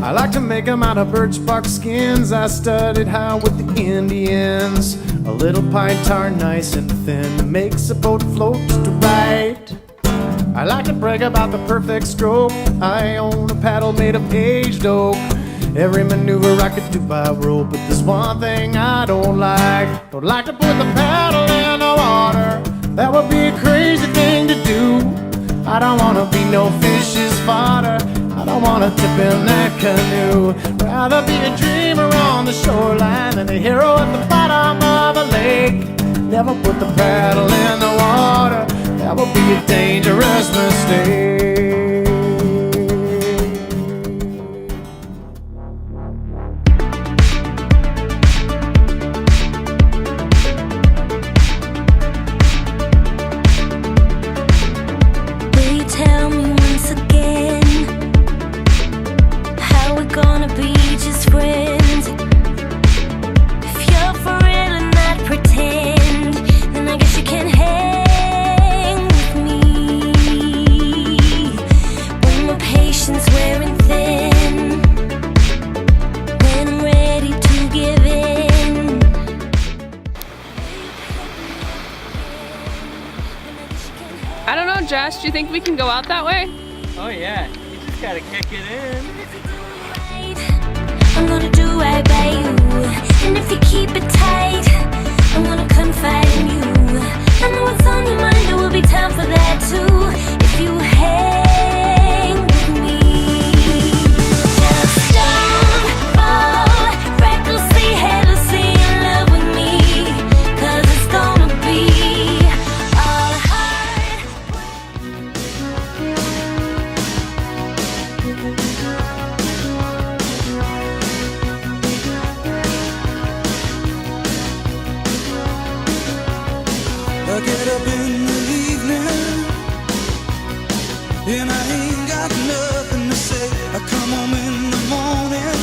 I like to make them out of birch bark skins. I studied how with the Indians. A little pine tar nice and thin makes a boat float just right. I like to brag about the perfect stroke. I own a paddle made of aged oak. Every maneuver I could do by rope, but there's one thing I don't like. Don't like to put the paddle in the water. That would be a crazy thing to do. I don't wanna be no fish's fodder. I don't wanna dip in that canoe. Rather be a dreamer on the shoreline than a hero at the bottom of a lake. Never put the paddle in the water. That would be a dangerous mistake. I don't know, Josh, do you think we can go out that way? Oh yeah, you just gotta kick it in. I'm gonna do right by you, and if you keep it tight, I'm gonna confide in you. I know what's on your mind, it will be time for that too. If you hang with me, just don't fall recklessly, headlessly in love with me, 'cause it's gonna be all hard. I get up in the evening and I ain't got nothing to say. I come home in the morning,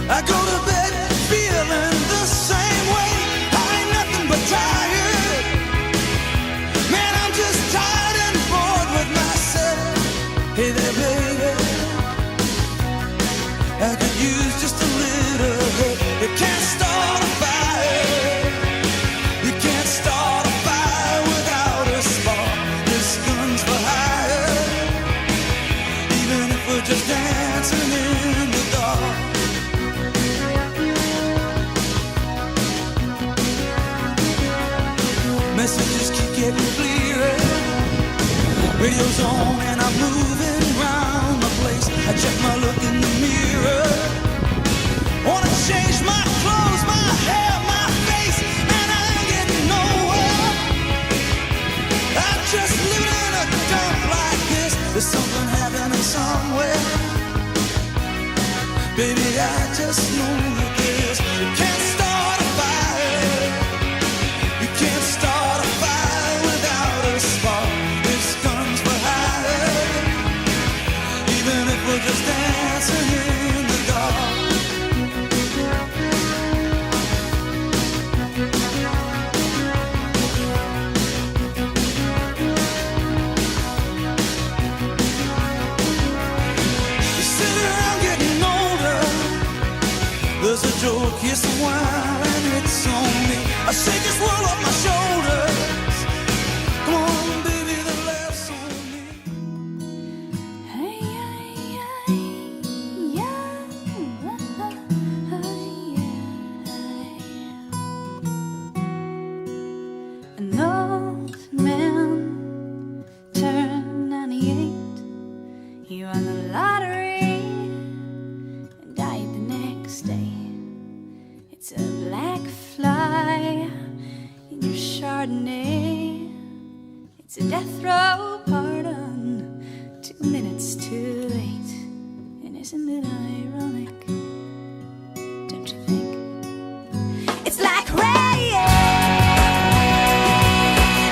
I go to bed feeling the same way. I ain't nothing but tired. Man, I'm just tired and bored with myself. Hey there, baby, I could use just a little help. You can't start a fire. You can't start a fire without a spark. This gun's for hire, even if we're just dancing in the dark. Messages keep getting clearer. Radio's on and I'm moving around the place. I check my look in the mirror. Wanna change my clothes, my hair, my face, and I ain't getting nowhere. I'm just living in a dump like this. There's something happening somewhere. Baby, I just know that this. You can't start a fire. You can't start a fire without a spark. This gun's for hire, even if we're just dancing in the dark. You sit around getting older. There's a joke, here's some wine, and it's on me. I shake this world off my shoulders. Come on, baby, the laughs on me. Hey, an old man turned 98. He won the lottery and died the next day. It's a black fly in your Chardonnay. It's a death row pardon, 2 minutes too late. And isn't it ironic? Don't you think? It's like rain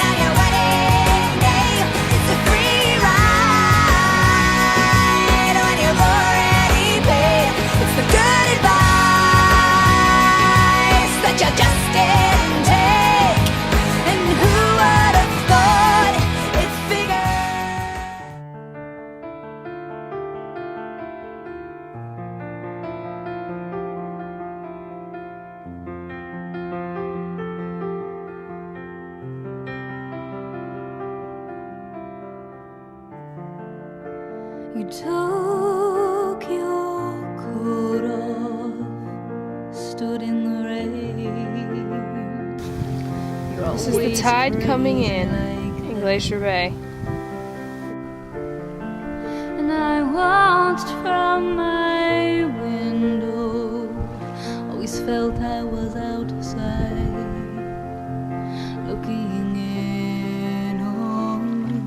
on your wedding day. It's a free ride when you've already paid. It's the good advice that you just didn't take. And who would have thought it's bigger? You took your coat off, stood in the rain. This is the tide coming in Glacier Bay. And I watched from my window, always felt I was outside, looking in on you.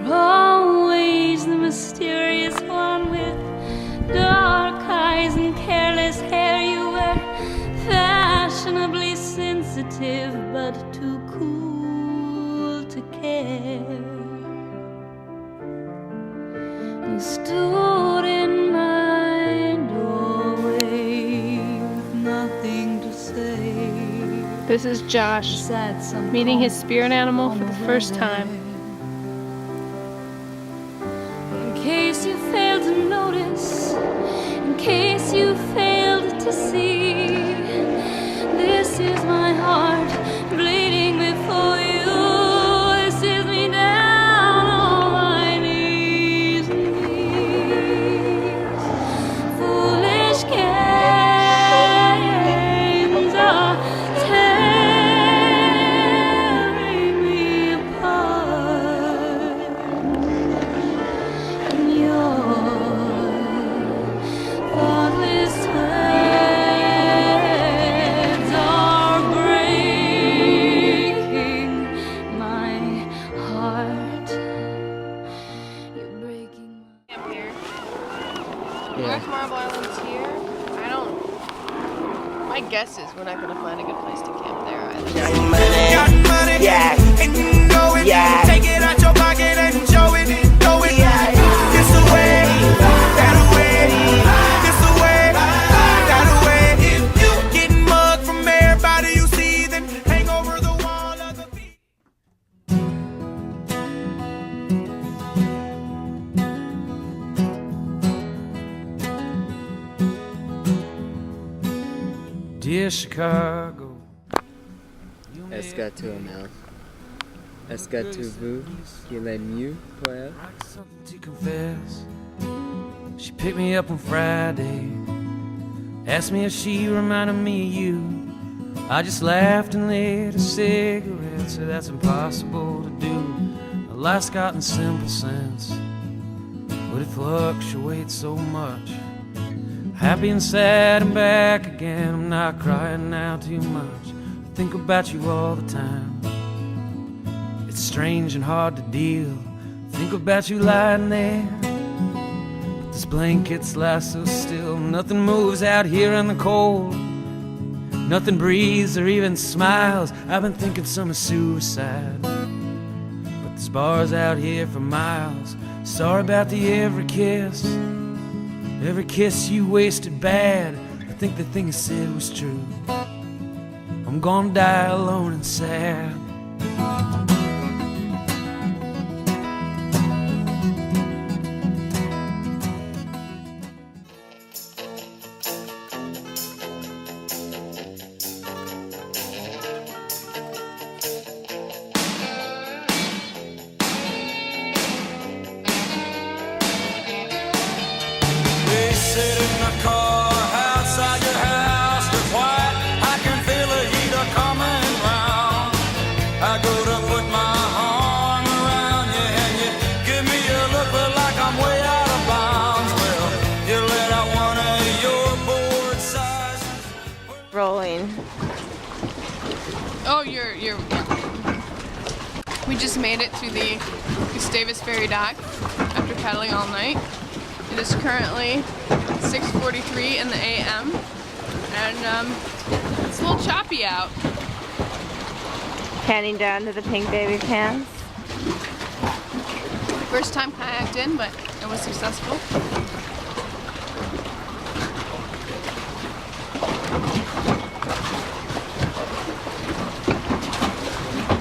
You're always the mysterious one with dark eyes and careless hair. You were fashionably sensitive, but too cool to care. You stood in my doorway with nothing to say. This is Josh meeting his spirit animal for the first time. In case you failed to notice, in case you failed to see, this is my heart bleeding before you. This is me down on my knees and knees. Foolish games are tearing me apart, and your thoughtless words are breaking my heart. You're breaking my Camp here. Yeah. North Marble Island's here. I don't. My guess is we're not gonna find a good place to camp there either. Got money, yeah, and you know it. Yeah. Take it out your pocket and show it, throw it. Yeah. This away, that away, this away, that away. If you getting mugged from everybody you see, then hang over the wall of the beach. Dear Chicago, Est-ce que tu aimes? Est-ce que tu veux qu'il aime mieux, Claire? I've got something to confess. She picked me up on Friday, asked me if she reminded me of you. I just laughed and lit a cigarette, said that's impossible to do. My life's gotten simple since, but it fluctuates so much. Happy and sad and back again. I'm not crying now too much. I think about you all the time. It's strange and hard to deal. Think about you lying there, but this blanket's lie so still. Nothing moves out here in the cold. Nothing breathes or even smiles. I've been thinking some of suicide, but there's bars out here for miles. Sorry about the every kiss you wasted bad. I think the thing I said was true. I'm gonna die alone and sad. They sit in the car outside your house, they're quiet. I can feel the heat a coming round. I go to put my arm around you and you give me a look, but like I'm way out of bounds. Well, you let out one of your board sizes. Rolling. Oh, you're. We just made it to the Gustavus Ferry dock after paddling all night. It is currently 6:43 in the a.m. and it's a little choppy out. Panning down to the pink baby pants. First time kayaked in, but it was successful.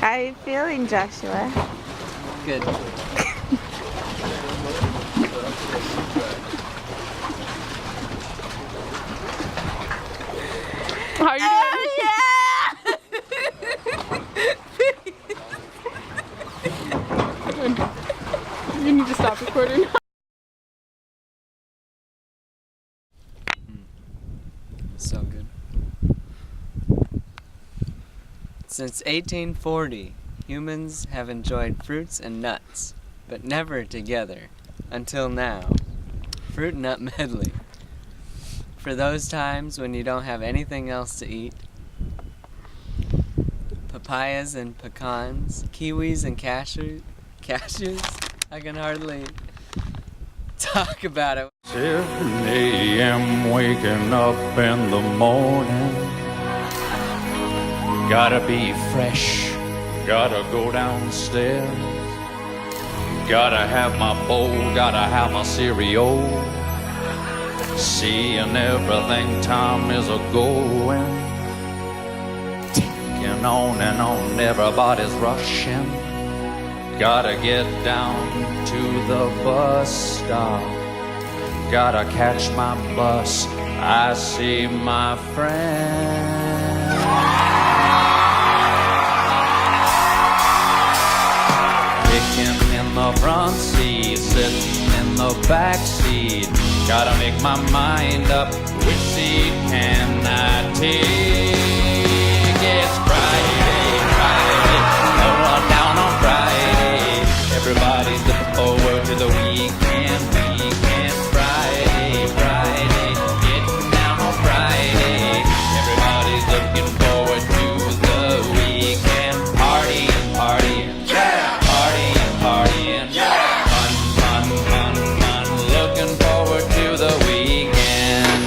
How are you feeling, Joshua? Good. How are you doing? recording. So good. Since 1840, humans have enjoyed fruits and nuts, but never together, until now. Fruit nut medley. For those times when you don't have anything else to eat. Papayas and pecans, kiwis and cashews. I can hardly talk about it. 7 a.m. waking up in the morning. Gotta be fresh, gotta go downstairs. Gotta have my bowl, gotta have my cereal. Seeing everything, time is a-going. Ticking on and on, everybody's rushing. Gotta get down to the bus stop. Gotta catch my bus, I see my friend. Kicking in the front seat, sitting in the back seat. Gotta make my mind up, which seat can I take? It's Friday, no one down on Friday. Everybody's looking forward to the weekend. Friday, getting down on Friday. Everybody's looking forward to the weekend. Partying, yeah. Partying, yeah. Fun. Looking forward to the weekend.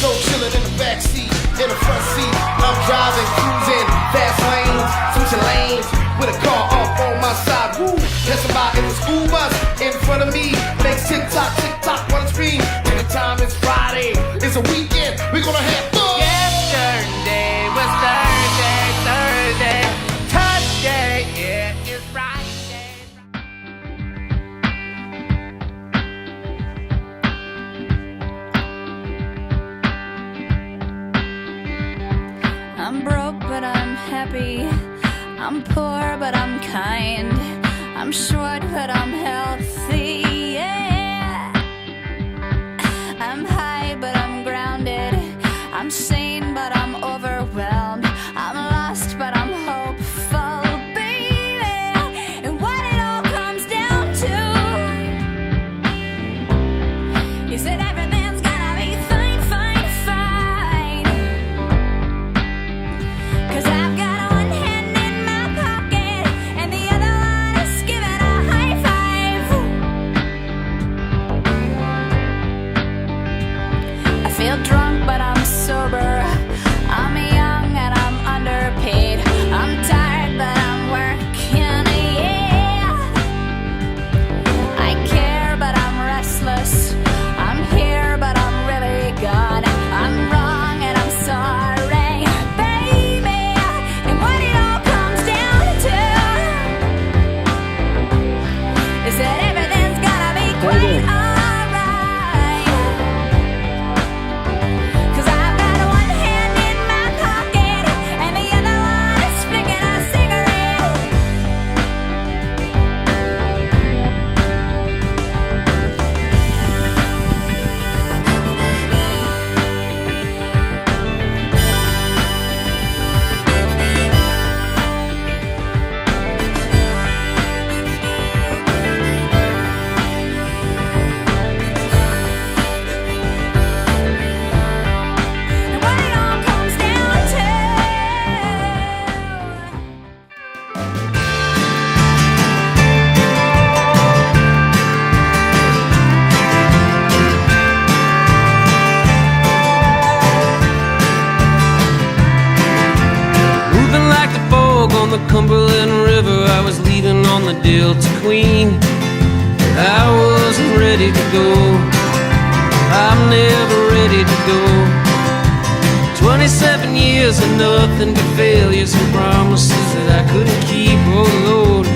So chillin' in the back seat, in the front seat. I'm driving, cruising, fast lanes, switching lanes with a car off on my side. Woo! There's somebody in the school bus in front of me. Makes tick-tock, one screen. Every time it's Friday, it's a weekend. We're gonna have fun. Yesterday was Thursday. Today, yeah, is Friday. I'm broke, but I'm happy. I'm poor, but I'm kind. I'm short, but I'm healthy. Yeah. I'm high, but I'm grounded. I'm sane, but I'm overwhelmed. I'm lost, but I'm hopeful, baby. And what it all comes down to is that everything's gonna be fine. 'Cause I've got one hand in my pocket and the other one is giving a high five. I feel drunk, but I'm sober. I'm young and I'm underpaid. I'm tired, but I'm working, yeah. I care, but I'm restless. I'm here, but I'm really gone. I'm wrong and I'm sorry, baby. And what it all comes down to is that everything's gonna be quite alright. 'Cause I've got one hand in my pocket and the other one is flicking a cigarette. And what it all comes down to. Moving like the fog on the Cumberland River, I was leaving on the Delta Queen. I wasn't ready to go. I'm never ready to go. 27 years and nothing but failures and promises that I couldn't keep. Oh Lord,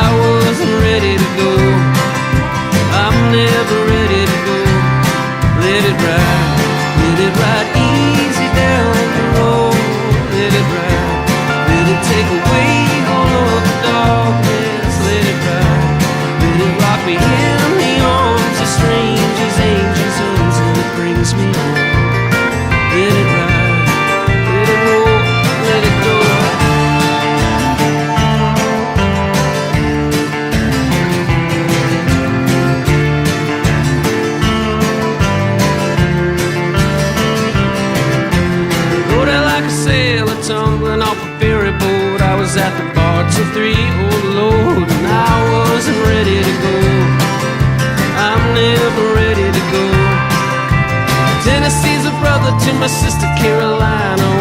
I wasn't ready to go. I'm never ready to go. Let it ride easy down the road. Let it ride, let it take away all of the darkness. Let it ride, let it rock me 63, oh Lord, and I wasn't ready to go. I'm never ready to go. Tennessee's a brother to my sister Carolina.